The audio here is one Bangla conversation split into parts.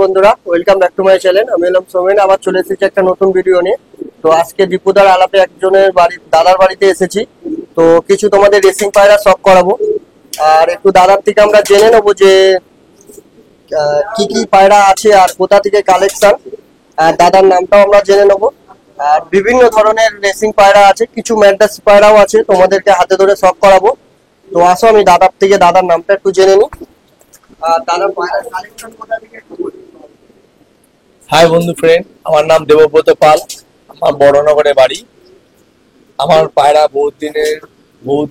বন্ধুরা, welcome back to my channel. আমি হলাম সোমেন, আবার চলে এসেছি একটা নতুন ভিডিও নিয়ে। তো আজকে দীপুদার আলাপে একজনের দাদার বাড়িতে এসেছি। তো কিছু তোমাদের রেসিং পায়রা শখ করাবো, আর একটু দাদার থেকে আমরা জেনে নেবো যে কি কি পায়রা আছে আর কোথা থেকে কালেকশন, আর দাদার নামটাও আমরা জেনে নেবো। আর বিভিন্ন ধরনের রেসিং পায়রা আছে, কিছু ম্যাড্রাস পায়রাও আছে, তোমাদেরকে হাতে ধরে শখ করাবো। তো আসো আমি দাদার থেকে দাদার নামটা একটু জেনে নিই। আর দাদার পায়রা কালেকশন কোথা থেকে একটু বলি। হাই বন্ধু ফ্রেন্ড, আমার নাম দেবব্রত পাল। আমার বড়নগরে বাড়ি। আমার পায়রা বহুত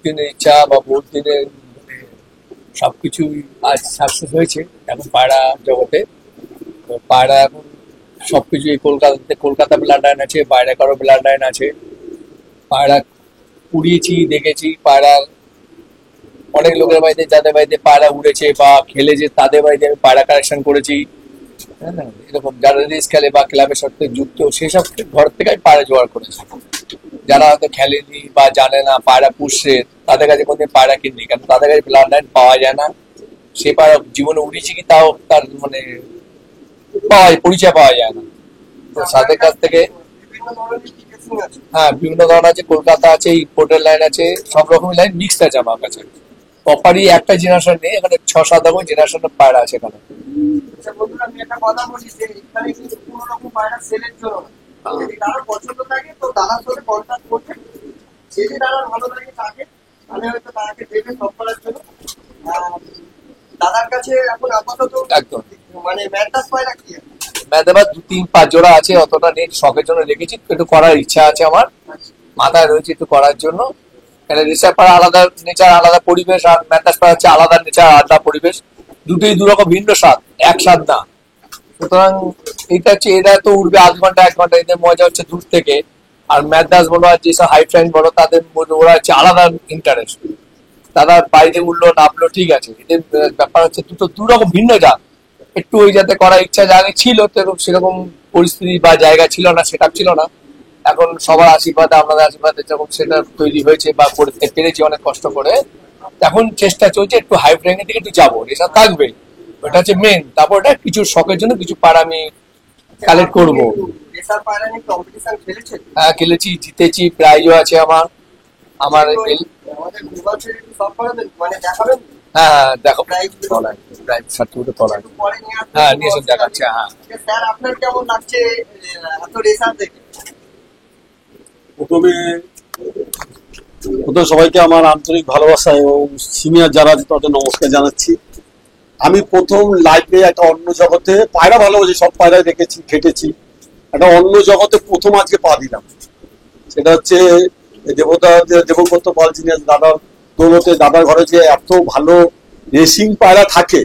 দিনের ইচ্ছা বা বহুত দিনের মানে সবকিছু আজ সাকসেস হয়েছে এখন পায়রা জগতে। তো পায়রা এখন সবকিছু এই কলকাতা ব্লাড লাইন আছে, বাইরে কারো ব্লাড লাইন আছে। পায়রা উড়িয়েছি, দেখেছি পায়রা অনেক লোকের বাড়িতে, যাদের বাড়িতে পায়রা উড়েছে বা খেলেছে তাদের বাড়িতে আমি পায়রা কালেকশন করেছি। হ্যাঁ, এরকম যারা রেস খেলে বা ক্লাবের সাথে যুক্ত সেসব ঘর থেকে আমি পায়রা জোগাড় করেছি। যারা হয়তো খেলেনি বা জানে না পায়রা পুষছে, তাদের কাছে কোনদিন পায়রা কিনি, কারণ তাদের কাছে ব্লাড লাইন পাওয়া যায় না। সে পায়রা জীবনে উড়িয়েছে কি তাও তার মানে পরিচয় পাওয়া যায় না। তো তাদের কাছ থেকে হ্যাঁ বিভিন্ন ধরনের আছে, কলকাতা আছে, ইম্পোর্টের লাইন আছে, সব রকমের লাইন মিক্সড আছে আমার কাছে। প্রপারই একটা জেনারেশন নেই, এখানে 6-7 রকম জেনারেশনের পায়রা আছে এখানে। বন্ধুরা, আমি একটা কথা বলি যে এখানে কিন্তু কোনো রকম পায়রা সেলের জন্য না। যদি কারোর পছন্দ থাকে তো দাদার সাথে কন্ট্যাক্ট করবে, যদি দাদার ভালো লাগে তাকে, তাহলে হয়তো তাকে দেবে সব করার জন্য। দাদার কাছে এখন আপাতত একদম মানে ম্যাড্রাস পায়রা কি আছে? ম্যাদাবার 2-3-5 জোড়া আছে, অতটা নেই, শখের জন্য রেখেছি। একটু করার ইচ্ছা আছে আমার, মাথায় রয়েছে একটু করার জন্য। মানে রিসার্ভ পাড়া আলাদা নেচার, আলাদা পরিবেশ, আর ম্যাটাস পাড়া হচ্ছে আলাদা নেচার, আলাদা পরিবেশ। দুটোই দুরকম ভিন্ন স্বাদ, এক স্বাদ না। সুতরাং এটা তো উঠবে 1/2 ঘন্টা 1 ঘন্টা, এদের মজা হচ্ছে দূর থেকে। আর ম্যাডাস বলো আর যেসব হাই ফ্লাইন বলো, তাদের ওরা হচ্ছে আলাদা ইন্টারেস্ট। তারা বাইরে উঠলো নামলো ঠিক আছে, এদের ব্যাপার হচ্ছে দুটো দুরকম ভিন্ন জাত। একটু ওই যাতে করার ইচ্ছা আগে ছিল, তো সেরকম পরিস্থিতি বা জায়গা ছিল না, সেটা ছিল না। এখন সবার আশীর্বাদে, আপনাদের আশীর্বাদে যখন সেটা তৈরি হয়েছে বা করতে পেরেছি অনেক কষ্ট করে, এখন চেষ্টা চলছে একটু হাই ফ্লাইনের দিকে একটু যাবো, এটা থাকবে, ওটা হচ্ছে মেন। তারপর ওটা কিছু শখের জন্য কিছু পাড়া আমি কালেক্ট করবো। রেসার পায়রা নিয়ে কম্পিটিশন খেলেছেন? হ্যাঁ খেলেছি, জিতেছি, প্রাইজও আছে আমার। আমাদের গ্লোবাল সেরিজ সব করাবেন, মানে দেখাবেন? হ্যাঁ দেখো, প্রাইজ তলায় প্রাইজ সার্টিফিকেট তলায়। একটু পরে নিয়ে আসবেন? হ্যাঁ নিয়ে এসে দেখাচ্ছে। হ্যাঁ স্যার, আপনার কেমন লাগছে এত রেসার দেখে? প্রথমে সবাইকে আমার আন্তরিক ভালোবাসা এবং সিনিয়র যারা আছে তাদের নমস্কার জানাচ্ছি। আমি প্রথম লাইফে একটা অন্য জগতে পায়রা ভালোবাসি, সব পায়রাই দেখেছি, খেটেছি। একটা অন্য জগতে প্রথম আজকে পা দিলাম, সেটা হচ্ছে দেবব্রত পাল, যিনি দাদার দৌলতে, দাদার ঘরে যে এত ভালো রেসিং পায়রা থাকে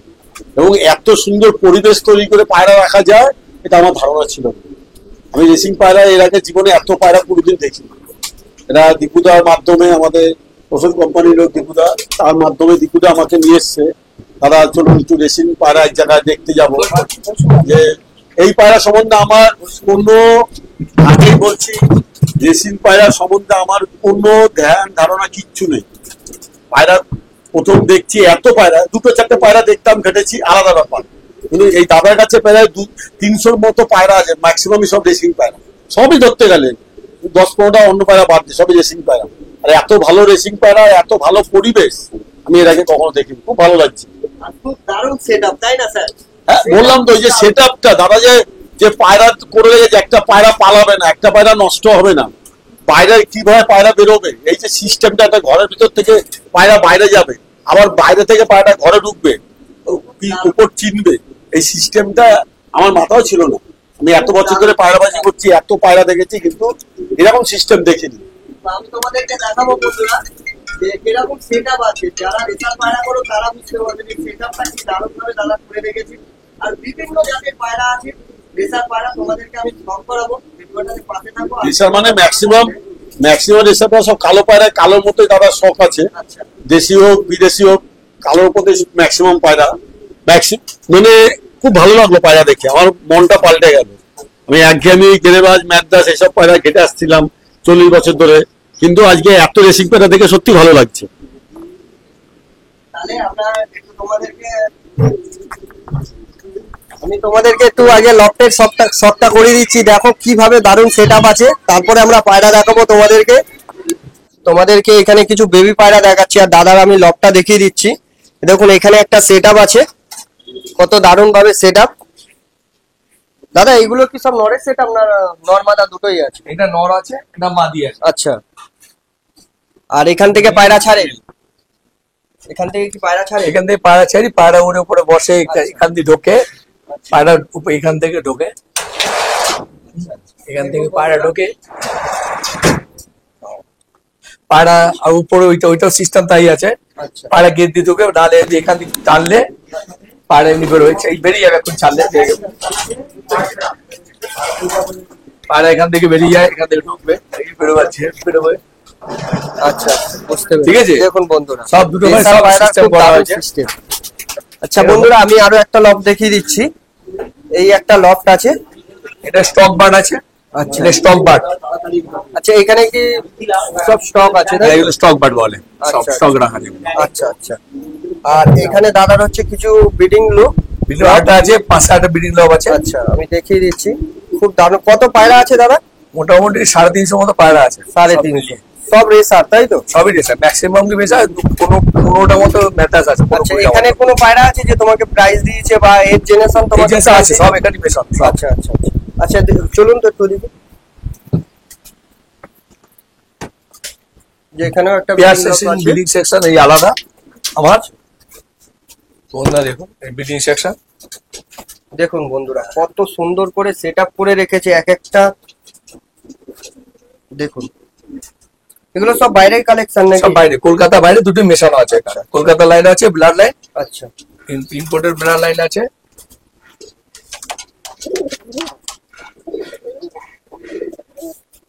এবং এত সুন্দর পরিবেশ তৈরি করে পায়রা রাখা যায়, এটা আমার ধারণা ছিল না। আমি রেসিং পায়রা এর আগে জীবনে এত পায়রা কোনোদিন দেখিনি। এরা দীপুদার মাধ্যমে, আমাদের ওষুধ কোম্পানির লোক দীপুদা, তার মাধ্যমে দীপুদা আমাকে নিয়ে এসছে, দাদা চলুন একটু রেসিং পায়রা এক জায়গায় দেখতে যাব। যে এই পায়রা সম্বন্ধে আমার কোনো, আগেই বলছি, রেসিং পায়রা সম্বন্ধে আমার কোনো ধ্যান ধারণা কিচ্ছু নেই। পায়রা প্রথম দেখছি, এত পায়রা, 2-4টে পায়রা দেখতাম, ঘেটেছি, আলাদা ব্যাপার। কিন্তু এই দাদার কাছে প্রায় 300-র মতো পায়রা আছে, ম্যাক্সিমামই সব রেসিং পায়রা, সবই ধরতে গেলে 10-15টা অন্য পায়রা বাদ দিয়ে সবই রেসিং পায়রা। আর এত ভালো রেসিং পায়রা, এত ভালো পরিবেশ আমি এর আগে কখনো দেখিনি, খুব ভালো লাগছে। খুব দারুণ সেটআপ, তাই না স্যার? হ্যাঁ বললাম তো, ওই যে সেটআপটা দাদা যে পায়রা করে রেখেছে, একটা পায়রা পালাবে না, একটা পায়রা নষ্ট হবে না, বাইরে কিভাবে পায়রা বেরোবে, এই যে সিস্টেমটা, একটা ঘরের ভিতর থেকে পায়রা বাইরে যাবে, আবার বাইরে থেকে পায়রা ঘরে ঢুকবে, উপর চিনবে, এই সিস্টেমটা আমার মাথাও ছিল না। আমি এত বছর ধরে পায়রাবাজি করছি, এত পায়রা দেখেছি, কিন্তু এরকম সিস্টেম দেখিনি। আমি তোমাদেরকে দেখাবো বন্ধুরা যে কিরকম সেটআপ আছে। যারা রেসার পায়রা করো তারা বুঝতে পারবে যে সেটআপটা কি দারুণ ভাবে দাদা করে রেখেছি। আর বিভিন্ন জাতের পায়রা আছে, রেসার পায়রা তোমাদেরকে আমি শখ করাবো, ভিডিওটাতে পাশে থাকো। রেসার মানে ম্যাক্সিমাম রেসাররা সব কালো পায়রা, কালোর মতোই দাদার শখ আছে। আচ্ছা, দেশি হোক বিদেশি হোক, কালোর মধ্যে ম্যাক্সিমাম পায়রা। মানে খুব ভালো লাগলো পায়রা দেখে, আমার মনটা পাল্টে গেল। আমি একঘেয়েমি গেরেবাজ ম্যাড্রাস এসব পায়রা ঘেটে আসছিলাম 40 বছর ধরে, কিন্তু আজকে এত রেসিং পায়রা দেখে সত্যি ভালো লাগছে। তাহলে আমরা একটু তোমাদেরকে আমি তোমাদেরকে একটু আগে লফটের শটটা করে দিচ্ছি, দেখো কিভাবে দারুণ সেটআপ আছে, তারপরে আমরা পায়রা দেখাবো তোমাদেরকে এখানে কিছু বেবি পায়রা দেখাচ্ছি, আর দাদার আমি লফটটা দেখিয়ে দিচ্ছি। দেখুন এখানে একটা সেটআপ আছে, কত দারুণ ভাবে সেটআপ। দাদা এগুলো কি সব নরের সেটআপ না নর মাদা দুটোই আছে? এটা নর আছে, এটা মাদি আছে। আচ্ছা, আর এখান থেকে পায়রা ছাড়ে? এখান থেকে কি পায়রা ছাড়ে? এখান থেকে পায়রা ছাড়ি, পায়রা ওর উপরে বসে, এখান দিয়ে ঢোকে পায়রা, এখান থেকে ঢোকে, এখান থেকে পায়রা ঢোকে পায়রা, আর উপরে ওইটাও সিস্টেম তাই আছে। আচ্ছা পায়রা গেট দিয়ে ঢোকে, নাহলে এখান থেকে টানলে পায়রা এমনি বেরোয়, এই বেরিয়ে যাবে এখন ছাড়লে। পায়রা এখান থেকে বেরিয়ে যায়, এখান থেকে ঢুকবে, বেরোবে। আচ্ছা, বুঝতে পেরেছি। ঠিক আছে? দেখুন বন্ধুরা সব দুটো ভাই এসব সব পায়রা system খুব করা দারুণ হয়েছে। system। আচ্ছা বন্ধুরা, আমি আরো একটা লফট দেখিয়ে দিচ্ছি। এই একটা লফট আছে। এটা স্টক বার্ড আছে। আচ্ছা। এটা স্টক বার্ড। আচ্ছা, এখানে কি সব স্টক আছে? তাই তো? এগুলো স্টক বার্ড বলে, সব আচ্ছা, স্টক রাখা যাবে। আচ্ছা আচ্ছা। আর এখানে দাদার হচ্ছে কিছু ব্রিডিং লোক। বিডিং আটা আছে, 5-6টা বিডিং লব আছে। আচ্ছা, আমি দেখিয়ে দিচ্ছি। খুব দারুণ। কত পায়রা আছে দাদা? মোটামুটি 350 মতো পায়রা আছে। 350। সব রেসার তাই তো? সবই রেসার, ম্যাক্সিমাম কি বেশা, কোনো 15টা মতো ম্যাটাস আছে। আচ্ছা, এখানে কোনো পায়রা আছে যে তোমাকে প্রাইজ দিয়েছে বা এর জেনারেশন তোমাকে এজেন্সি আছে, সব এখানে বেশা। আচ্ছা আচ্ছা আচ্ছা। আচ্ছা চলুন তো একটু দিকে, যে এখানেও একটা পেয়ার breeding lock সেকশন, আছে। বিডিং সেকশন এই আলাদা আমার। বন্ধুরা দেখুন এই বিডিং সেকশন। দেখুন বন্ধুরা কত সুন্দর করে সেটআপ করে রেখেছে এক একটা। দেখুন এগুলো সব বাইরের কালেকশন নাকি? সব বাইরে, কলকাতা বাইরে দুটো মেশানো আছে এখানে। কলকাতা লাইন আছে, ব্লাড লাইন, আচ্ছা ইম্পোর্টেড ব্লাড লাইন আছে।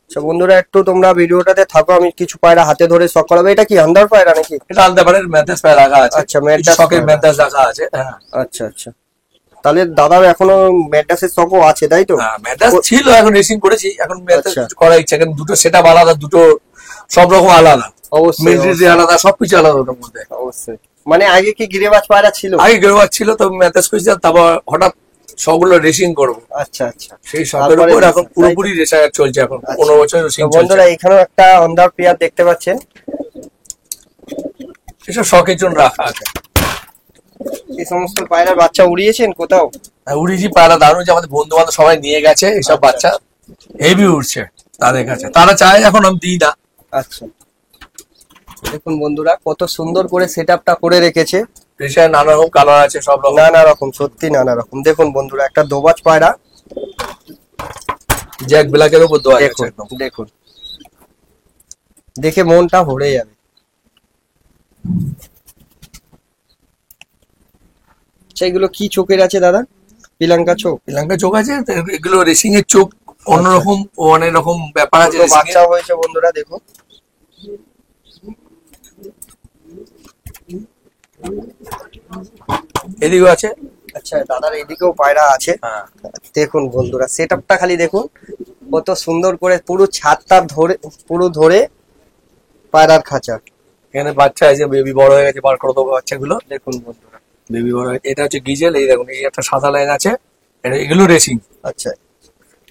আচ্ছা বন্ধুরা, একটু তোমরা ভিডিওটাতে থাকো, আমি কিছু পায়রা হাতে ধরে শখ করাবো। এটা কি আন্ডার পায়রা নাকি? এটা আলাদা বাইরের ম্যাথাস পায়রা রাখা আছে। আচ্ছা, ম্যাড্রাস শখের পায়রা। ম্যাথাস রাখা আছে। হ্যাঁ আচ্ছা আচ্ছা, তাহলে দাদার এখনো ম্যাড্রাসের শখও আছে তাই তো? হ্যাঁ, ম্যাথাস ছিল, এখন রেসিং করেছি, এখন ম্যাথাস আচ্ছা। করা ইচ্ছা, কারণ দুটো সেটআপ আলাদা, দুটো সব রকম আলাদা, অবশ্যই মিলিটারি আলাদা, সবকিছু আলাদা ওটার মধ্যে। অবশ্যই। মানে আগে কি গিরেবাজ পায়রা ছিল? আগে গেরোয়ার ছিল, তো ম্যাথাস করেছিলাম, তারপর হঠাৎ সবগুলো রেসিং করবো, আচ্ছা আচ্ছা। সেই শখের তারপরে উপর এখন racing, পুরোপুরি রেসার চলছে। এখন আচ্ছা। 15 বছর রেসিং তো চলছে। বন্ধুরা এখানেও একটা অন্ডার পেয়ার দেখতে পাচ্ছেন। এসব শখের জন্য রাখা আছে। এই সমস্ত পায়রার বাচ্চা উড়িয়েছেন কোথাও? উড়িজি পায়রা দারুণ হচ্ছে, আমাদের বন্ধু বান্ধব সবাই নিয়ে গেছে এইসব আচ্ছা। বাচ্চা, হেভি উঠছে তাদের কাছে, তারা চায়, এখন আমি দিই না। আচ্ছা, দেখুন বন্ধুরা কত সুন্দর করে সেটআপটা করে রেখেছে। রেসার নানা রকম কালার আছে, সব রকম। নানা রকম, সত্যি নানা রকম। দেখুন বন্ধুরা একটা দোবাজ পায়রা, জ্যাক ব্ল্যাকের উপর দেওয়া আছে দেখুন একদম। দেখুন, দেখে মনটা ভরে যাবে। সেগুলো কি চোখের আছে দাদা? পিলাঙ্কা চোখ? শ্রীলঙ্কা চোখ আছে, তো এগুলো রেসিং এর চোখ, অন্যরকম, অনেক রকম ব্যাপার আছে দুটো racing এর। বাচ্চা হয়েছে বন্ধুরা, দেখুন। এদিকেও আছে। আচ্ছা, দাদার এদিকেও পায়রা আছে। হ্যাঁ, দেখুন বন্ধুরা সেটআপটা খালি দেখুন, কত সুন্দর করে পুরো ছাদটা ধরে, পুরো ধরে পায়রার খাঁচা। এখানে বাচ্চা আছে, বেবি বড় হয়ে গেছে, বার করে দেবো বাচ্চাগুলো। দেখুন বন্ধুরা। বেবি বড় হয়ে, এটা হচ্ছে গিজেল, এই দেখুন, এই একটা সাদা লাইন আছে, এগুলো রেসিং। আচ্ছা,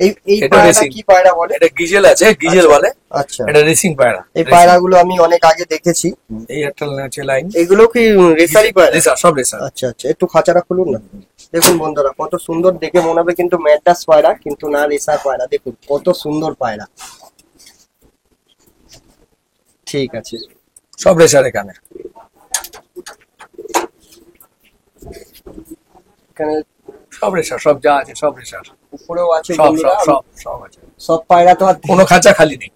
এই এই এটা পায়রাটা racing। কি পায়রা বলে? এটা গিজেল আছে, গিজেল বলে, আচ্ছা, এটা রেসিং পায়রা। এই পায়রাগুলো আমি অনেক আগে দেখেছি। এই একটা আছে লাইন, এগুলো কি রেসারি পায়রা? রেসার, সব রেসার। আচ্ছা আচ্ছা, একটু খাঁচাটা খুলুন না। দেখুন বন্ধুরা কত সুন্দর, দেখে মনে হবে কিন্তু ম্যাড্রাস পায়রা, কিন্তু না, রেসার পায়রা। দেখুন কত সুন্দর পায়রা। ঠিক আছে, সব রেসার এখানে। এখানে সব রেসার, সব যা আছে সব রেসার, উপরেও আছে সব বন্ধুরা। সব সব সব আছে, সব পায়রা তো আর কোনো খাঁচা খালি নেই।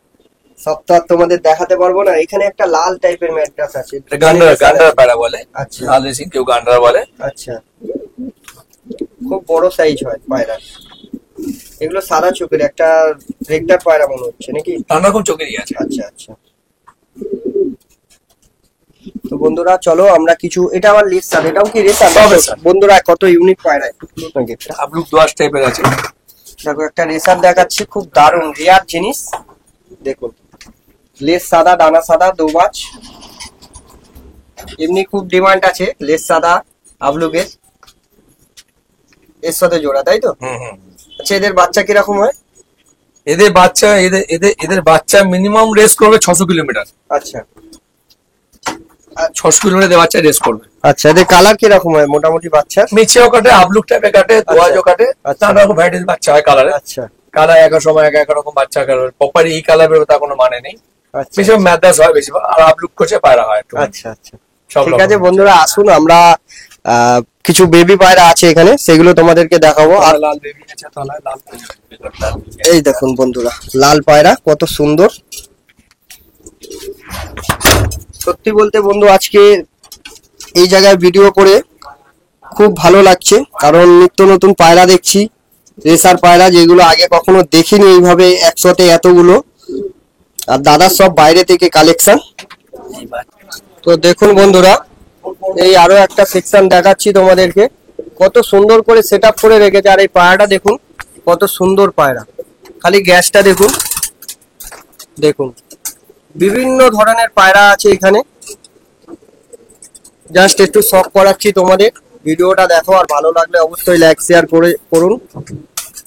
সব তো আর তোমাদের দেখাতে পারবো না। এখানে একটা লাল টাইপের ম্যাড্রাস আছে। এটা গান্ডার পায়রা বলে, আচ্ছা লাল রেসিং, কেউ গান্ডার বলে। আচ্ছা, খুব বড় সাইজ হয় পায়রা। এগুলো সাদা চোখের, একটা রেগটার পায়রা মনে হচ্ছে নাকি? নানা রকম চোখেরই আছে। আচ্ছা আচ্ছা। তো বন্ধুরা চলো আমরা কিছু, এটা আমার রেসার, এটাও কি রেসার? সব রেসার। বন্ধুরা কত ইউনিক পায়রা, একটু খুলুন না গেটটা। আবলুক দোয়াশ টাইপের আছে। দেখো একটা রেসার দেখাচ্ছি, খুব দারুণ রেয়ার জিনিস। দেখুন লেস সাদা, ডানা সাদা, দোবাজ। এমনি খুব ডিমান্ড আছে লেস সাদা আবলুকের। এর সাথে জোড়া, তাই তো? আচ্ছা, এদের বাচ্চা কিরকম হয়? এদের বাচ্চা মিনিমাম রেস করবে 600 কিলোমিটার। আচ্ছা 600 কিলোমিটার বাচ্চা রেস করবে। আচ্ছা, এদের কালার কিরকম হয় মোটামুটি বাচ্চা? মিছেও কাটে, আবলুক টাইপে কাটে, দোয়াজও কাটে, নানা রকম ভ্যারাইটিস বাচ্চা হয় কালারে। আচ্ছা কালার এক সময় এক রকম বাচ্চা কালার, প্রপার এই কালার বেরোবে তা কোনো মানে নেই। আচ্ছা বেশিরভাগ ম্যাদাস হয়, বেশিরভাগ আর আবলুক করছে পায়রা হয় একটু। আচ্ছা আচ্ছা সব ঠিক রকম। আছে বন্ধুরা, আসুন আমরা কিছু বেবি পায়রা আছে এখানে, সেগুলো তোমাদেরকে দেখাবো। আর লাল বেবি আছে, তলায় লাল বেবি। এই দেখুন বন্ধুরা, লাল পায়রা কত সুন্দর। সত্যি বলতে বন্ধু, আজকে এই জায়গায় ভিডিও করে খুব ভালো লাগছে, কারণ নিত্য নতুন পায়রা দেখছি, রেসার পায়রা যেগুলো আগে কখনো দেখিনি এইভাবে একসাথে এতগুলো। আর দাদার সব বাইরে থেকে কালেকশন। তো দেখুন বন্ধুরা, এই আরো একটা সেকশন দেখাচ্ছি তোমাদেরকে, কত সুন্দর করে সেট আপ করে রেখেছে। আর এই পায়রাটা দেখুন কত সুন্দর পায়রা, খালি গ্যাসটা দেখুন। দেখুন বিভিন্ন ধরনের পায়রা আছে এখানে, জাস্ট একটু শখ করাচ্ছি তোমাদের। ভিডিওটা দেখো, আর ভালো লাগলে অবশ্যই লাইক শেয়ার করুন।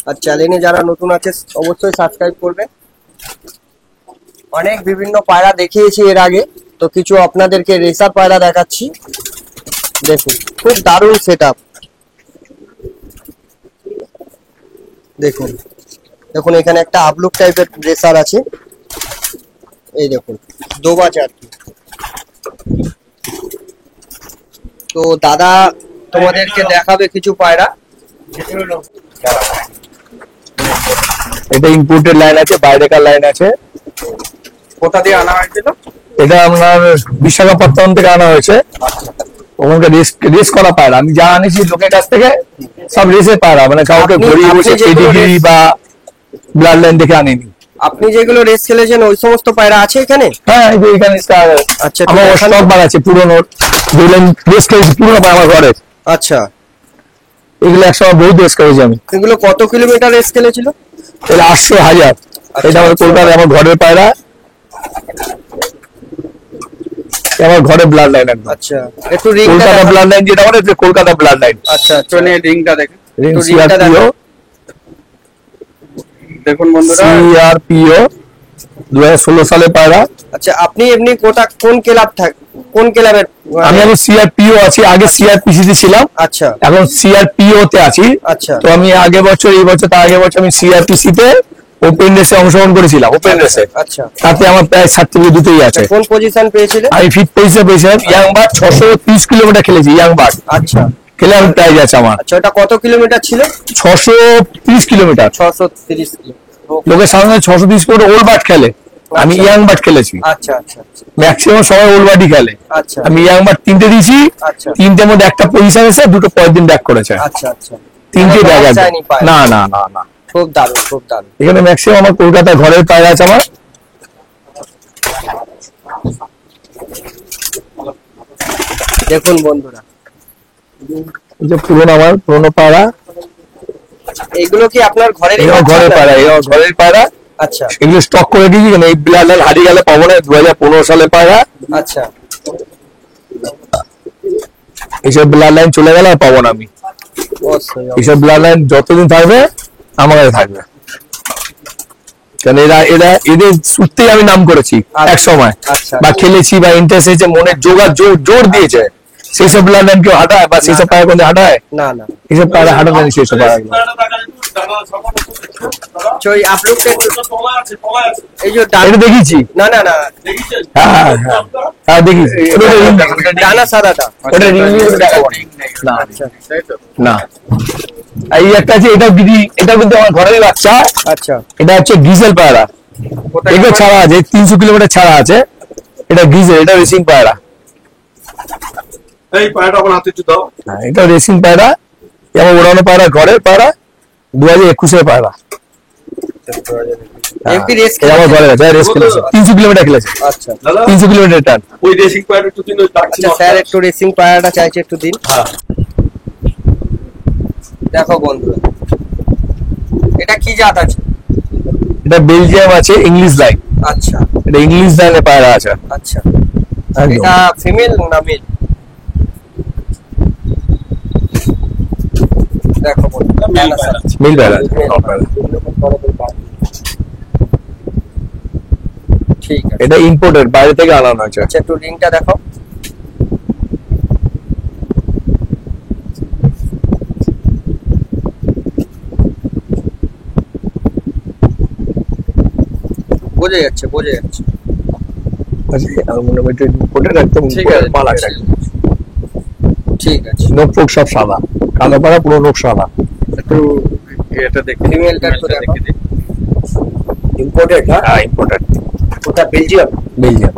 আর চ্যানেলে যারা নতুন আছে অবশ্যই সাবস্ক্রাইব করবে। অনেক বিভিন্ন পায়রা দেখিয়েছি এর আগে, তো কিছু আপনাদেরকে রেসার পায়রা দেখাচ্ছি। দেখুন খুব দারুণ সেটআপ। দেখুন দেখুন এখানে একটা আবলুক টাইপের রেসার আছে, এই দেখুন দোবাজ আর কি। তো দাদা তোমাদেরকে দেখাবে কিছু পায়রা। এটা ইম্পোর্টেড লাইন আছে, বাইরেকার লাইন আছে। কোথা দিয়ে আনা হয়েছিল? এটা আপনার বিশাখাপত্তনম থেকে আনা হয়েছে। ওখানকার রেস করা পায়রা আমি যা আনেছি লোকের কাছ থেকে, সব রেসের পায়রা, মানে কাউকে ঘুরিয়ে বসে পেডিগ্রি বা ব্লাড লাইন দেখে আনিনি। আপনি যেগুলো রেস খেলেছেন ওই সমস্ত পায়রা আছে এখানে? হ্যাঁ, এই যে এখানে আচ্ছা, আমার স্টক বার আছে পুরোনো, যেগুলো রেস খেলেছি পুরোনো পায়রা আমার ঘরে। আচ্ছা, এগুলো একসময় বহু রেস করেছি আমি। এগুলো কত কিলোমিটার রেস খেলেছিল? এটা 800, 1000। এটা আমার কলকাতায় আমার ঘরের পায়রা, আমার ঘরে ব্লাড লাইন একদম। আচ্ছা, একটু রিংটা কলকাতা ব্লাড লাইন যেটা বলে, কলকাতা ব্লাড লাইন। আচ্ছা, চলে রিংটা দেখেন। রিং একটু রিংটা সিআরপিও, দেখুন বন্ধুরা, সিআরপিও 2016 সালে পায়রা। আচ্ছা, আপনি এমনি কোন ক্লাবের? আমি সিআরপিও আছি, আগে সিআরপিসি তে ছিলাম, আচ্ছা এখন সিআরপিও তে আছি। আচ্ছা তো আমি আগের বছর, এই বছর, তার আগের বছর আমি সিআরপিসি তে ওপেন রেসে অংশগ্রহণ করেছিলাম, ওপেন রেসে। আচ্ছা, তাতে আমার প্রায় সার্টিফিকেট দুটোই আছে। কোন পজিশন পেয়েছিলেন? আমি ফিফথ পজিশন পেয়েছিলাম। ইয়াং বার্ড 630 কিলোমিটার খেলেছি, ইয়াং বার্ড আচ্ছা খেলে আমি প্রাইজ আছে আমার। আচ্ছা, ওটা কত কিলোমিটার ছিল? 630 কিলোমিটার। 630 লোকের সামনে 630 কিলোমিটার ওল্ড বার্ড খেলে, আমি ইয়াং বার্ড খেলেছি। আচ্ছা আচ্ছা ম্যাক্সিমাম সবাই ওল্ড বার্ডই খেলে। আচ্ছা আমি ইয়াং বার্ড 3টে দিয়েছি, আচ্ছা 3টের মধ্যে একটা পজিশন এসে, দুটো পরের দিন ব্যাক করেছে। আচ্ছা আচ্ছা, 3টে ব্যাগ আছে। যায়নি পায়রা। না না না না, খুব দারুণ খুব দারুণ। এখানে ম্যাক্সিমাম আমার কলকাতায় ঘরের পায়রা আছে আমার। দেখুন বন্ধুরা, এই যে পুরোনো পায়রা, এগুলো কি আপনার ঘরের? এগুলো ঘরের পায়রা, এগুলো ঘরের পায়রা। আচ্ছা এগুলো স্টক করে দিয়েছি, এই ব্লাড লাইন হারিয়ে গেলে পাবো না। 2015 সালে পায়রা, আচ্ছা, এইসব ব্লাড লাইন চলে গেলে আর পাবো না আমি। অবশ্যই এইসব ব্লাড লাইন যতদিন থাকবে আমার কাছে থাকবে, কারণ এদের সূত্রেই আমি নাম করেছি এক সময়, আচ্ছা। বা খেলেছি, বা ইন্টারেস্ট হয়েছে, মনে জোর দিয়েছে। সেই সব ব্লাড লাইন কেউ হাঁটায়, বা সেই সব পায়রা কোন হাঁটায়? না না, এইসব পায়রা হাঁটাতে নেই, সেই সব পায়রা। ওই আপলোডটা এই যে এটা দেখিয়েছি। না না না, হ্যাঁ হ্যাঁ হ্যাঁ হ্যাঁ, দেখিয়েছি। ডানা সাদাটা, ওটা রিং দেখাবো না। আচ্ছা না, এই একটা আছে, এটা দিদি, এটা কিন্তু আমার ঘরেরই বাচ্চা। আচ্ছা, এটা হচ্ছে গ্রিজেল পায়রা, এগুলো ছাড়া আছে 300 কিলোমিটার ছাড়া আছে। এটা গ্রিজেল, এটা রেসিং পায়রা। এই পায়রাটা আমার হাতে একটু দাও। হ্যাঁ, এটা রেসিং পায়রা, যেমন ওড়ানো পায়রা, ঘরের পায়রা, 2021 পায়রা। এমপি রেস এটা আমার ঘরে আছে, রেস খেলেছে, 300 কিলোমিটার খেলেছে, আচ্ছা 300 কিলোমিটার টান। ওই রেসিং পায়রাটা একটু দিন, ওই ডাকছিল। আচ্ছা স্যার, একটু রেসিং পায়রাটা চাইছে, একটু দিন। হ্যাঁ, দেখো বন্ধুরা, এটা কি জাত আছে? এটা বেলজিয়াম আছে, ইংলিশ লাইন। আচ্ছা এটা ইংলিশ লাইনে পায়রা আছে। আচ্ছা, একদম। এটা ফিমেল না মেল? দেখো বন্ধুরা, মিল পায়রা আছে। মিল পায়রা আছে, নর পায়রা। ঠিক আছে। এটা ইম্পোর্টেড, বাইরে থেকে আনানো হয়েছে। আচ্ছা, একটু রিংটা দেখো। বোঝা যাচ্ছে, বোঝা যাচ্ছে। আচ্ছা, আর মনে হয় ইম্পোর্টেড একদম ঠিক আছে, মাল আছে। ঠিক আছে। নোক ফোক সব সাদা, কালো পাড়া পুরো নোক সাদা। একটু এটা দেখে ফিমেলটা একটু দেখো। দেখে দিই। ইম্পোর্টেড না? হ্যাঁ ইম্পোর্টেড, ওটা বেলজিয়াম। বেলজিয়াম।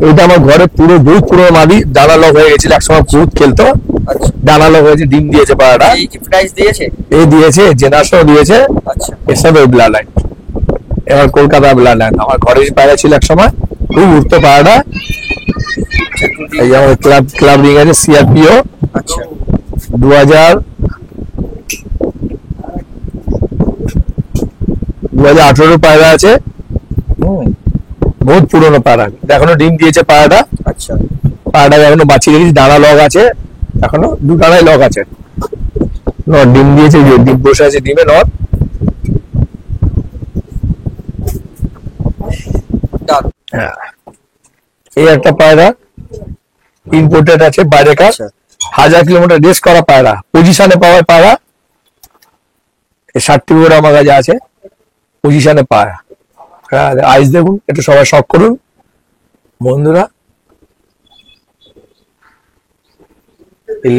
এটা আমার ঘরে পুরো বহুত পুরো মাদি, ডানা লগ হয়ে গেছিল, একসময় বহুত খেলতো, আচ্ছা, ডানা লগ হয়েছে, ডিম দিয়েছে পাড়াটা। এই কি প্রাইস দিয়েছে? এই দিয়েছে, জেনাসও দিয়েছে, আচ্ছা, এসব এই ব্লাড লাইন। এবার কলকাতা ব্লাড লাইন আমার ঘরের পায়রা ছিল এক সময়, খুব উঠতো পায়রাটা। এই যে আমার ক্লাব রিং আছে, সিআরপিও আচ্ছা, 2018 পায়রা আছে। বহুত পুরনো পায়রা, এখনো ডিম দিয়েছে পায়রাটা। আচ্ছা। পায়রাটা এখনো বাঁচিয়ে রেখেছি, ডানা লগ আছে, এখনো দু ডানায় লগ আছে। নর ডিম দিয়েছে, যে ডিম বসে আছে, ডিমে নর। দারুণ। হ্যাঁ, এই একটা পায়রা ইম্পোর্টেড আছে, বাইরেকার, আচ্ছা, 1000 কিলোমিটার রেস করা পায়রা, পজিশনে পাওয়া পায়রা। এই সার্টিফিকেট আমার কাছে আছে, পজিশনে পায়রা। হ্যাঁ, আইস দেখুন, একটু সবাই শখ করুন বন্ধুরা।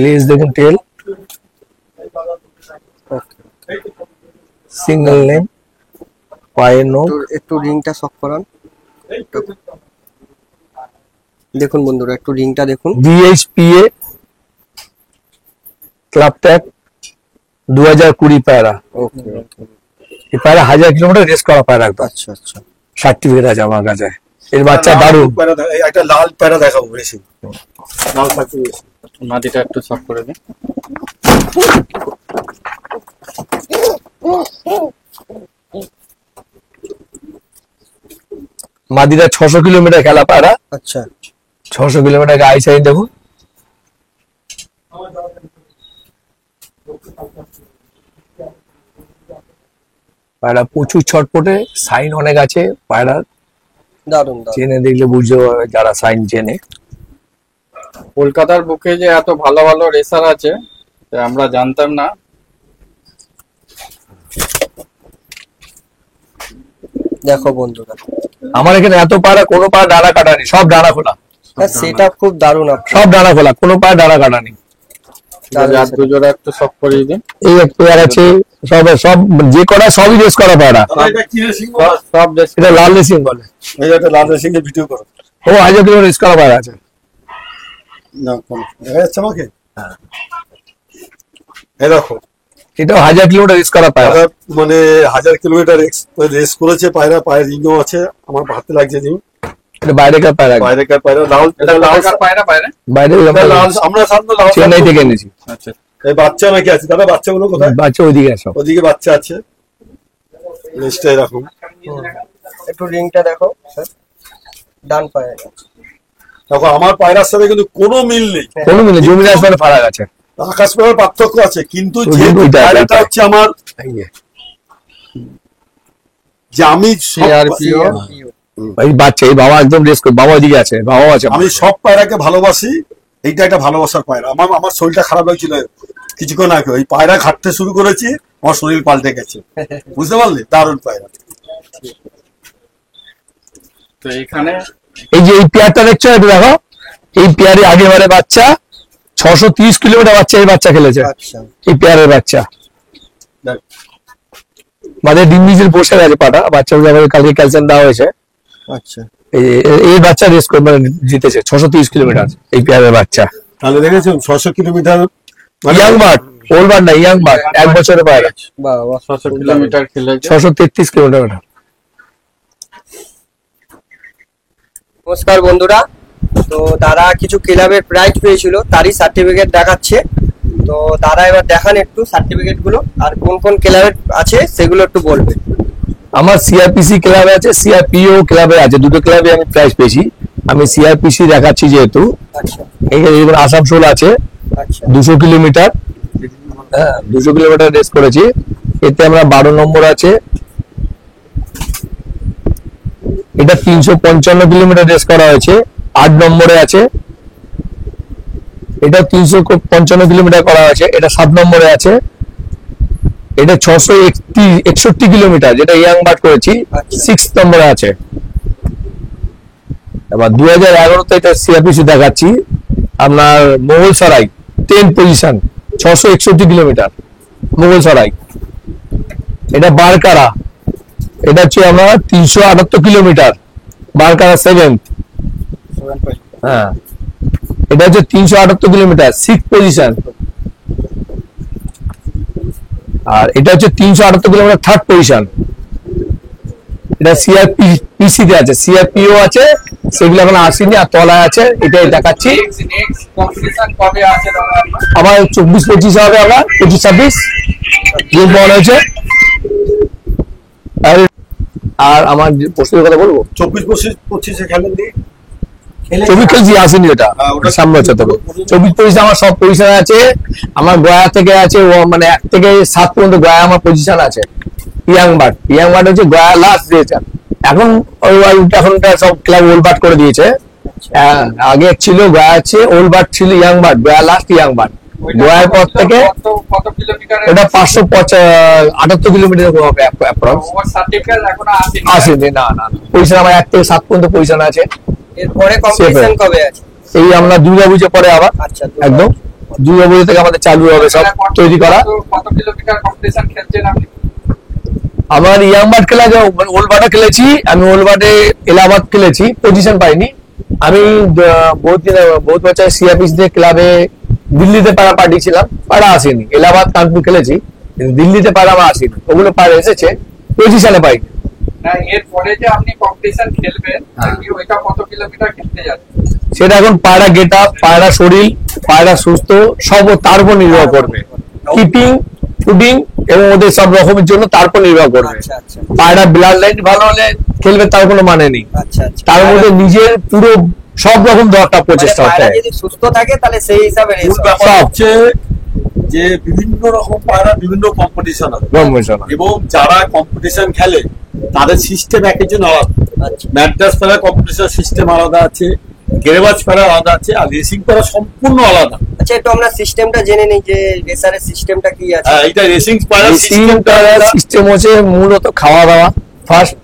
লেজ দেখুন, টেল সিঙ্গেল নেম, পায়ের নোক। একটু রিংটা শক করান। দেখুন বন্ধুরা, একটু রিংটা দেখুন। ডিএইচপিএ ক্লাব ট্যাগ 2020 পায়রা। ওকে, এই পায়রা 1000 কিলোমিটার রেস করা পায়রা একদম, আচ্ছা, আচ্ছা। সার্টিফিকেট আছে আমার কাছে। এর বাচ্চা দারুণ। একটা লাল পায়রা দেখাবো বেশি, লাল থাকতে বেশি। মাটিটা একটু সাফ করে দিই। মাদিরা 600 কিলোমিটার খেলা পায়রা, আচ্ছা, 600 কিলোমিটার গাই সাইন দেখুন। পায়রা প্রচুর ছটপটে, সাইন অনেক আছে পায়রা। দারুণ, দারুণ। চেনে দেখলে বুঝতে পারবে যারা সাইন চেনে। কলকাতার বুকে যে এত ভালো ভালো রেসার আছে, তা আমরা জানতাম না। দেখো বন্ধুরা, আমার এখানে এত পায়রা, কোনো পায়রা ডানা কাটা নেই, সব ডানা খোলা, সেটা খুব দারুণ। সব ডানা খোলা, কোনো পায়রা ডানা কাটা নেই। আর দুজোড়া একটু সব করিয়ে দিন। এই এক পেয়ার আছে, সব সব যে করা সবই রেস করা পায়রা। এটা কি রেসিং? সব দেশ এটা লাল রেসিং বলে। এই একটা লাল রেসিং এর ভিডিও করো। ও 1000 কিলোমিটার রেস করা পায়রা আছে। না কোন দেখা যাচ্ছে আমাকে? এই দেখো, এটাও 1000 কিলোমিটার রেস করা পায়রা। পায়রা মানে 1000 কিলোমিটার রেস করেছে পায়রা, পায়ের রিংও আছে, আমার হাতে লাগছে রিং। এটা বাইরেকার পায়রা, বাইরেকার পায়রা, লাল, এটা লাল লাল পায়রা বাইরে। বাইরে লাল, আমরা সামনে লাল চেন্নাই থেকে এনেছি। আচ্ছা, এই বাচ্চা নাকি আছে, দাদা বাচ্চাগুলো কোথায়? বাচ্চা ওইদিকে সব। ওদিকে বাচ্চা আছে, লিস্টে এরকম। একটু রিংটা দেখো স্যার, ডান পায়ে। দেখো আমার পায়রার সাথে কিন্তু কোনো মিল নেই, কোনো মিলে জমির আসমানে ফারাক আছে। আকাশ পায়রার পার্থক্য আছে, কিন্তু ওই যে ওইটা, পায়রাটা ওইটা। হচ্ছে আমার, যে আমি CRPO এই বাচ্চা, এই বাবা একদম রেস করে, বাবা ওইদিকে আছে, বাবাও আছে। আমি সব পায়রাকে ভালোবাসি, এইটা একটা ভালোবাসার পায়রা। আমার আমার শরীরটা খারাপ হয়েছিল কিছুক্ষণ আগে, ওই পায়রা খাটতে শুরু করেছি, আমার শরীর পাল্টে গেছে, বুঝতে পারলে? দারুণ পায়রা। তো এখানে এই যে এই পেয়ারটা দেখছো, একটু দেখো, এই পেয়ারে আগেবারে বাচ্চা 630 কিলোমিটার বাচ্চা, এই বাচ্চা খেলেছে, আচ্ছা, এই পেয়ারের বাচ্চা। দেখ, মাঝে ডিম নিজের বসে গেছে পাটা, বাচ্চাগুলো আবার কালকে ক্যালসিয়াম দেওয়া হয়েছে। আচ্ছা। এই বাচ্চা রেস করে মানে জিতেছে 630 কিলোমিটার, এই পেয়ারের বাচ্চা। তাহলে দেখেছেন 600 কিলোমিটার মানে ইয়াং বার্ড, ওল্ড বার্ড না, ইয়াং বার্ড, এক বছরের পায়রা, বাহ, বাহ। 600 কিলোমিটার খেলেছে। 633 কিলোমিটার। নমস্কার বন্ধুরা, তো দাদা কিছু ক্লাবের প্রাইজ পেয়েছিল, তারই সার্টিফিকেট দেখাচ্ছে। তো দাদা এবার দেখান একটু সার্টিফিকেট গুলো, আর কোন কোন ক্লাবের আছে সেগুলো একটু বলবেন। আমার সিআরপিসি ক্লাবে আছে, সিআরপিও ক্লাবে আছে, দুটো ক্লাবে আমি প্রাইজ পেয়েছি। আমি সিআরপিসি দেখাচ্ছি যেহেতু আচ্ছা এখানে যেমন আসানসোল আছে আচ্ছা 200 কিলোমিটার, হ্যাঁ 200 কিলোমিটার রেস করেছি। এতে আমরা 12 নম্বর আছে, এটা 355 কিলোমিটার রেস করা হয়েছে, 8 নম্বরে আছে। এটা 355 কিলোমিটার করা হয়েছে, এটা 7 নম্বরে আছে। এটা 661 কিলোমিটার যেটা ইয়াং বার্ড করেছি, আচ্ছা। 6 নম্বরে আছে। এবার 2011-তে এটা সিআরপিসি দেখাচ্ছি আপনার মোগলসরাই 10 পজিশন, 661 কিলোমিটার মোগলসরাই। এটা বারকারা, এটা হচ্ছে আমরা 378 কিলোমিটার, বারকারা 7th। হ্যাঁ এটা হচ্ছে 378 কিলোমিটার, 6 পজিশন। আর এটা হচ্ছে 378 কিলোমিটার, 3rd পজিশন। এটা সিআরপিসি তে আছে, সিআরপিও আছে, সেগুলো এখন আসেনি আর তলায় আছে। এটাই দেখাচ্ছি। নেক্সট কম্পিটিশন কবে আছে দাদা? আমার 24-25 হবে, আমরা 25-26 গেম পাওয়া হয়েছে। আর আমার প্রশ্নের কথা বলবো, 24-25 খেলেন নি? 24 খেলছি, আসেনি এটা ওটা সামনে হচ্ছে। তবে 24-25 আমার সব পজিশন আছে। আমার গয়া থেকে আছে, ও মানে 1 থেকে 7 পর্যন্ত গয়া আমার পজিশন আছে। ইয়াং বার্ড হচ্ছে গয়া লাস্ট দিয়েছে। এখন এখন সব ক্লাব ওল্ড বার্ড করে দিয়েছে। আগে ছিল গয়া আছে, ওল্ড বার্ড ছিল young bird, Gaya last young bird. গোয়ার পর থেকে কত কিলোমিটার? এটা 578 কিলোমিটার হবে অ্যাপ্রক্স। ওর সার্টিফিকেট এখনো আসেনি। আসেনি, না না পজিশন আমার 1 থেকে 7 পর্যন্ত পজিশন আছে। এরপরে কম্পিটিশন কবে আছে? এই আমরা দুর্গাপুজো পরে আবার আচ্ছা একদম দুর্গাপুজো থেকে আমাদের চালু হবে সব তৈরি করা। কত কিলোমিটার কম্পিটিশন খেলছেন আপনি? আমার ইয়াং বার্ড খেলা, ওল্ড বার্ডে খেলেছি আমি। ওল্ড বার্ডে এলাহাবাদ খেলেছি, পজিশন পাইনি আমি। বহুত বছর সিআরপিসি দিয়ে ক্লাবে দিল্লিতে পাড়া পাঠিয়েছিলাম, পাড়া আসেনি। এলাহাবাদ কানপুর খেলেছি, কিন্তু দিল্লিতে পাড়া আমার আসেনি। ওগুলো পাড়া এসেছে, পজিশনে পাইনি। না এরপরে যে আপনি কম্পিটিশন খেলবেন, আপনি ওইটা কত কিলোমিটার খেলতে যাচ্ছেন? সেটা এখন পায়রা গেট আপ, পায়রা শরীর, পায়রা সুস্থ সব তার উপর নির্ভর করবে। কিপিং, ফুডিং এবং ওদের সব রকমের জন্য তার উপর নির্ভর করবে। আচ্ছা আচ্ছা পায়রা ব্লাড লাইন ভালো হলে খেলবে, তার কোনো মানে নেই। আচ্ছা আচ্ছা তার মধ্যে নিজের পুরো সব রকম দরকার প্রচেষ্টা মানে হতে পায়রা হয়। যদি সুস্থ থাকে তাহলে সেই হিসাবে race মূল হবে। ব্যাপার সব। হচ্ছে যে বিভিন্ন রকম পায়রা বিভিন্ন কম্পিটিশন আছে, ব্রহ্মসনা। এবং যারা কম্পিটিশন খেলে তাদের সিস্টেম এক একজন আলাদা। আচ্ছা ম্যাড্রাস পায়রা কম্পিটিশন সিস্টেম আলাদা আছে, গেরেবাজ পায়রা আলাদা আছে, আর রেসিং পায়রা সম্পূর্ণ আলাদা। আচ্ছা একটু আমরা সিস্টেমটা জেনে নিই যে রেসারের সিস্টেমটা কি আছে। হ্যাঁ, এটা রেসিং পায়রা সিস্টেম হচ্ছে মূলত খাওয়া দাওয়া ফার্স্ট।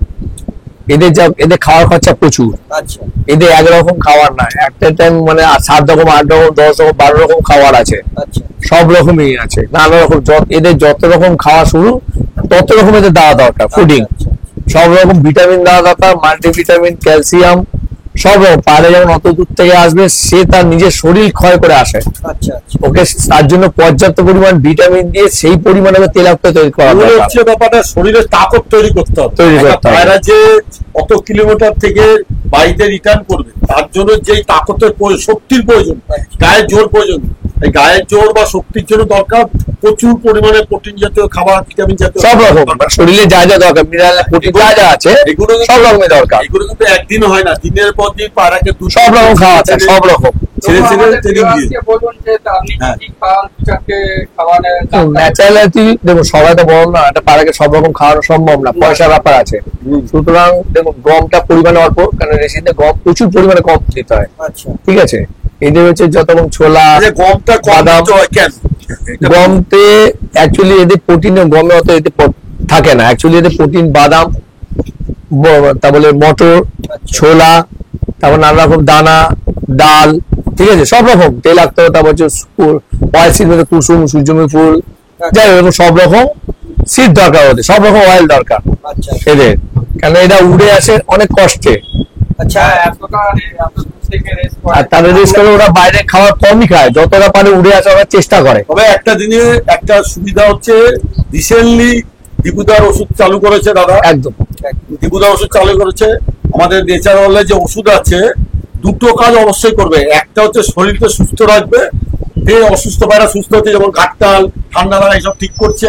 এদের খাওয়ার খরচা প্রচুর। আচ্ছা এদের একরকম খাবার না, একটা টাইম মানে 7 রকম, 8 রকম, 10 রকম, 12 রকম খাবার আছে। আচ্ছা সব রকমই আছে, নানা রকম। এদের যত রকম খাওয়া শুরু তত রকম এদের দেওয়া দরকার। ফুডিং আচ্ছা, সব রকম ভিটামিন দেওয়া দরকার, মাল্টিভিটামিন, ক্যালসিয়াম সব রকম। পায়রা যখন অত দূর থেকে আসবে, সে তার নিজের শরীর ক্ষয় করে আসে। আচ্ছা আচ্ছা ওকে তার জন্য পর্যাপ্ত পরিমাণ ভিটামিন দিয়ে সেই পরিমাণে ওকে তেলাক্ত তৈরি করা মূল দরকার। হচ্ছে ব্যাপারটা শরীরের তাকত তৈরি করতে হবে। তৈরি করতে একটা হবে। পায়রা যে অত কিলোমিটার থেকে বাড়িতে রিটার্ন করবে, তার জন্য যেই তাকতের শক্তির প্রয়োজন, গায়ের জোর প্রয়োজন, এই গায়ের জোর বা শক্তির জন্য দরকার প্রচুর পরিমাণে প্রোটিন জাতীয় খাবার, ভিটামিন জাতীয় সব রকম শরীরে যা যা দরকার, মিনারেল, প্রোটিন যা যা আছে এগুলো কিন্তু- সব রকমের দরকার। এগুলো কিন্তু একদিন হয় না, দিনের পর দিন পায়রাকে সব রকম খাওয়া আছে, সব রকম। ছেড়ে তবু ছেড়ে আমাদের ট্রেনিং দিয়ে। viewers কে বলুন যে আপনি হ্যাঁ। কি খাওয়ান, চারটে খাওয়ানের ন্যাচারালিটি দেখুন, সবাই তো বল না, একটা পাড়াকে সব রকম খাওয়ানো সম্ভব না, পয়সার ব্যাপার আছে। সুতরাং দেখুন, গমটা পরিমাণে অল্প, কারণ রেসিতে গম প্রচুর পরিমাণে কম দিতে হয়। আচ্ছা ঠিক আছে, এদের হচ্ছে যত রকম ছোলা, গমটা কম বাদাম। দিতে হয় কেন? গমতে অ্যাকচুয়ালি এদের প্রোটিন, গমে অত এতে থাকে না। অ্যাকচুয়ালি এদের প্রোটিন বাদাম, তারপরে মটর, ছোলা, তারপর নানা রকম দানা, ডাল, ঠিক আছে, সব রকম তেলাক্ত, তারপর হচ্ছে অয়েল সিড, কুসুম, সূর্যমুখী ফুল, যাই হোক সব রকম সিড দরকার ওদের, সব রকম অয়েল দরকার আচ্ছা এদের, কেন এটা উড়ে আসে অনেক কষ্টে। আচ্ছা এতটা এত দূর থেকে রেস আর তাদের রেস করে ওরা বাইরে খাবার কমই খায়, যতটা পারে উড়ে আসা ওরা চেষ্টা করে। তবে একটা দিনে একটা সুবিধা হচ্ছে, রিসেন্টলি দীপুদার ওষুধ চালু করেছে দাদা, একদম দীপুদার ওষুধ চালু করেছে। আমাদের নেচারাল যে ওষুধ আছে, দুটো কাজ অবশ্যই করবে। একটা হচ্ছে শরীরকে সুস্থ রাখবে, যে অসুস্থ পায়রা সুস্থ হচ্ছে, যেমন ঘাটতাল, ঠান্ডা লাগা এইসব ঠিক করছে।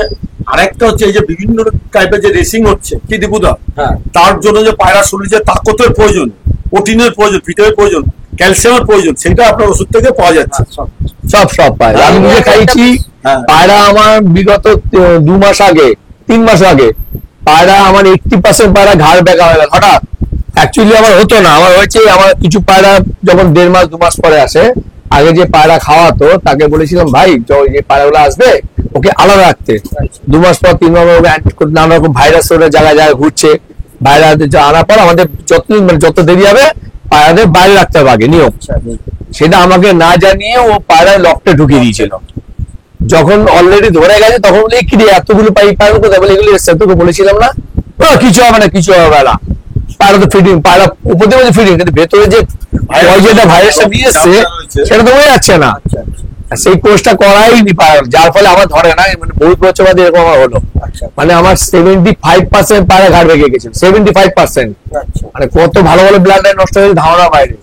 আর একটা হচ্ছে এই যে বিভিন্ন টাইপের যে রেসিং হচ্ছে কি দীপুদা, হ্যাঁ। তার জন্য যে পায়রা শরীরে যে তাকতের প্রয়োজন, প্রোটিনের প্রয়োজন, ভিটামিনের প্রয়োজন, ক্যালসিয়ামের প্রয়োজন, সেটা আপনার ওষুধ থেকে পাওয়া যাচ্ছে। সব পায়রা আমি নিজে খাইছি। হ্যাঁ। পায়রা আমার বিগত 2 মাস আগে 3 মাস আগে পায়রা আমার 80% পায়রা ঘাড় বেঁকা হয়ে গেল হঠাৎ। অ্যাকচুয়ালি আমার হতো না, আমার হয়েছে আমার কিছু পায়রা যখন 1.5 মাস 2 মাস পরে আসে, আগে যে পায়রা খাওয়াতো তাকে বলেছিলাম ভাই যে পায়রাগুলো আসবে ওকে আলাদা রাখতে। 2 মাস পর 3 মাস নানা রকম ভাইরাস ওরা জায়গায় জায়গায় ঘুরছে, বাইরে আনার পর আমাদের যত দেরি হবে পায়রাদের বাইরে রাখতে হবে আগে নিয়ম। সেটা আমাকে না জানিয়ে ও পায়রায় লকটা ঢুকিয়ে দিয়েছিল। যখন অলরেডি ধরে গেছে তখন বলে কি রে এতগুলো পায়রা কোথায়, বলে এগুলো এসছে, তোকে বলেছিলাম না। কিছু হবে না, কিছু হবে না, পায়রা তো ফিডিং, পায়রা উপর দিয়ে ফিডিং, কিন্তু ভেতরে যে যেটা ভাইরাসটা নিয়ে এসছে সেটা তো বোঝা যাচ্ছে না। সেই কোর্সটা করাইনি পায়রা, যার ফলে আমার ধরে না, মানে বহুত বছর বাদে এরকম আমার হলো। মানে আমার 75% পায়রা ঘাড় ভেঙে গেছিল, 75%। মানে কত ভালো ভালো ব্লাড লাইন নষ্ট হয়েছে ধারণা বাইরে।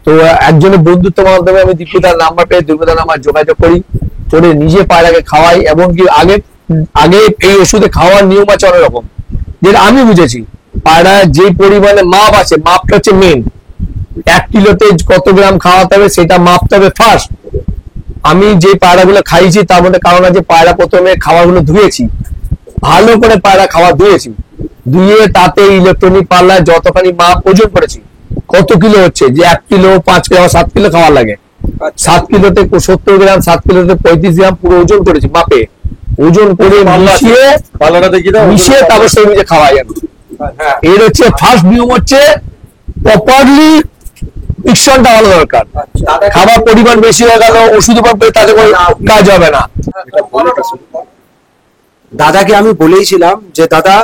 তো একজনের বন্ধুত্ব মাধ্যমে আমি দীপুদার নাম্বার পেয়ে দীপুদার নাম্বার যোগাযোগ করি, করে নিজে পায়রাকে খাওয়াই। এমনকি আগে এই ওষুধে খাওয়ার নিয়ম আছে অনেক রকম, যেটা আমি বুঝেছি। পায়রা যে পরিমাণে মাপ আছে, মাপটা হচ্ছে মেন। 1 কিলোতে কত গ্রাম খাওয়াতে হবে সেটা মাপতে হবে ফার্স্ট। আমি যে পায়রাগুলো খাইছি তার মধ্যে কারণ আছে, পায়রা প্রথমে খাবারগুলো ধুয়েছি, ভালো করে পায়রা খাবার ধুয়েছি, ধুয়ে তাতে ইলেকট্রনিক পাল্লায় যতখানি মাপ ওজন করেছি, কত কিলো হচ্ছে, যে 1 কিলো 5 কিলো 7 কিলো খাবার লাগে, 7 কিলোতে 70 গ্রাম, 7 কিলোতে 35 গ্রাম পুরো ওজন করেছি মাপে। ওজন করে মিশিয়ে তারপর সেই নিজে খাওয়াই আমি। এর হচ্ছে ফার্স্ট নিয়ম হচ্ছে প্রপারলি মিক্সনটা ভালো দরকার। খাবার পরিমাণ বেশি হয়ে গেল, ওষুধ তাতে কোনো কাজ হবে না। দাদাকে আমি বলেইছিলাম যে দাদা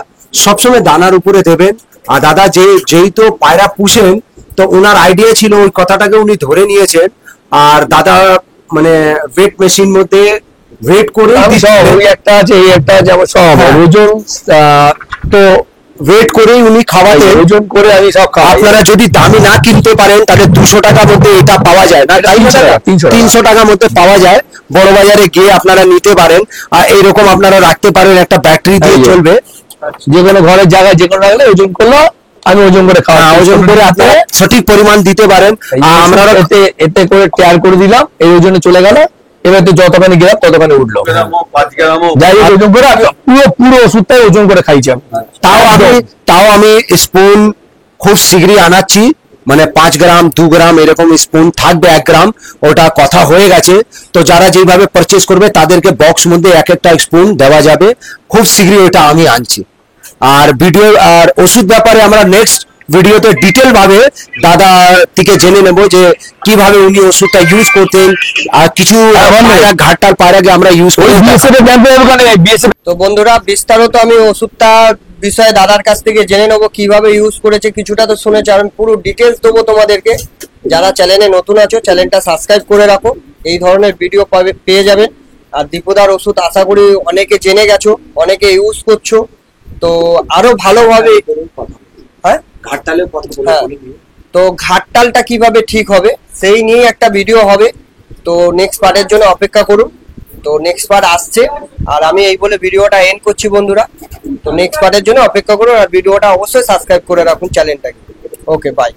সবসময় দানার উপরে দেবেন। আর দাদা যেই তো পায়রা পুষেন, তো ওনার আইডিয়া ছিল, ওই কথাটাকে উনি ধরে নিয়েছেন। আর দাদা মানে ওয়েট মেশিন মধ্যে ওয়েট করে ওই একটা আছে, এই একটা আছে, আমার সব ওজন তো ওয়েট করেই উনি খাওয়াতেন। ওজন করে আমি সব খাওয়াই। আপনারা যদি দামি না কিনতে পারেন তাহলে 200 টাকার মধ্যে এটা পাওয়া যায় না, 300 টাকার মধ্যে পাওয়া যায়। বড় বাজারে গিয়ে আপনারা নিতে পারেন। আর এইরকম আপনারা রাখতে পারেন, একটা ব্যাটারি দিয়ে চলবে। যে কোনো ঘরের জায়গায় যে কোনো রাখলে ওজন করলো, আমি ওজন করে খাওয়া, ওজন করে আপনারা সঠিক পরিমাণ দিতে পারেন। আমরা এতে করে টেয়ার করে দিলাম, এই ওজনে চলে গেল। এবার তো যতখানি গেলাম ততখানি উঠলো, যাই হোক ওজন করে আমি পুরো ওষুধটাই ওজন করে খাইছি। তাও আমি স্পুন খুব শীঘ্রই আনাচ্ছি, মানে 5 গ্রাম 2 গ্রাম এরকম স্পুন থাকবে, 1 গ্রাম ওটা কথা হয়ে গেছে। তো যারা যেভাবে পারচেজ করবে তাদেরকে বক্স মধ্যে এক একটা স্পুন দেওয়া যাবে। খুব শীঘ্রই ওটা আমি আনছি। আর ওষুধ ব্যাপারে আমরা নেক্সট ভিডিওতে ডিটেল ভাবে দাদা থেকে জেনে নেব যে কিভাবে উনি ওষুধটা ইউজ করতেন। আর কিছু ঘাটটার পায়রাকে আমরা ইউজ করি। তো বন্ধুরা বিস্তারিত আমি ওষুধটা বিষয়ে দাদার কাছ থেকে জেনে নেবো, কিভাবে ইউজ করেছে। কিছুটা তো শুনেছি, আমি পুরো ডিটেলস দেবো তোমাদেরকে। যারা চ্যানেলে নতুন আছো চ্যানেলটা সাবস্ক্রাইব করে রাখো, এই ধরনের ভিডিও পেয়ে যাবেন। আর দীপুদার ওষুধ আশা করি অনেকে জেনে গেছো, অনেকে ইউজ করছো। তো আরো ভালোভাবে হ্যাঁ তো ঘাটতালটা কিভাবে ঠিক হবে সেই নিয়ে একটা ভিডিও হবে। তো নেক্সট পার্টের জন্য অপেক্ষা করুন। তো নেক্সট পার্ট আসছে, আর আমি এই বলে ভিডিওটা এন্ড করছি বন্ধুরা। তো নেক্সট পার্টের জন্য অপেক্ষা করুন, আর ভিডিওটা অবশ্যই সাবস্ক্রাইব করে রাখুন চ্যানেলটাকে। ওকে, বাই।